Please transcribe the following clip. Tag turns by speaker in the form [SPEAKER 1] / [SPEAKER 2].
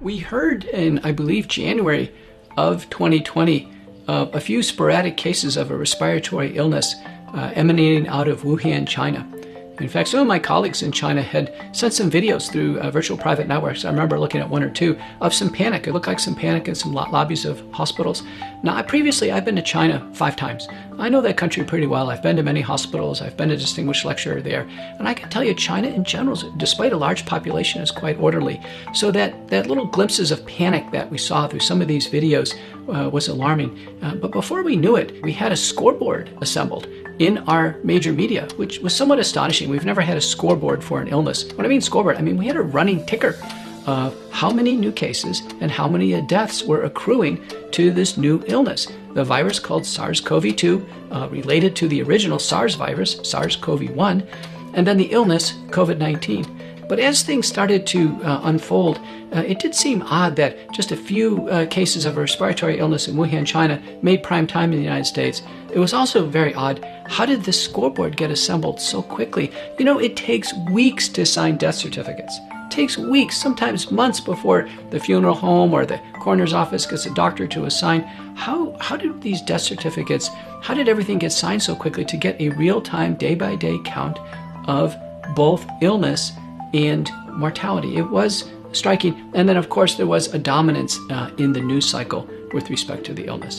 [SPEAKER 1] We heard in, I believe, January of 2020, a few sporadic cases of a respiratory illness emanating out of Wuhan, China. In fact, some of my colleagues in China had sent some videos through virtual private networks. I remember looking at one or two of some panic. It looked like some panic in some lobbies of hospitals. Now, I've been to China 5 times. I know that country pretty well. I've been to many hospitals. I've been a distinguished lecturer there. And I can tell you, China in general, despite a large population, is quite orderly. So that little glimpses of panic that we saw through some of these videos was alarming. But before we knew it, we had a scoreboard assembled in our major media, which was somewhat astonishing. We've never had a scoreboard for an illness. When I mean scoreboard, I mean we had a running ticker of how many new cases and how many deaths were accruing to this new illness. The virus called SARS-CoV-2, related to the original SARS virus, SARS-CoV-1, and then the illness, COVID-19. But as things started to unfold, it did seem odd that just a few cases of a respiratory illness in Wuhan, China made prime time in the United States. It was also very odd. How did this scoreboard get assembled so quickly? You know, it takes weeks to sign death certificates. It takes weeks, sometimes months before the funeral home or the coroner's office gets a doctor to assign. How did these death certificates, how did everything get signed so quickly to get a real-time, day-by-day count of both illness and mortality? It was striking. And then, of course, there was a dominance in the news cycle with respect to the illness.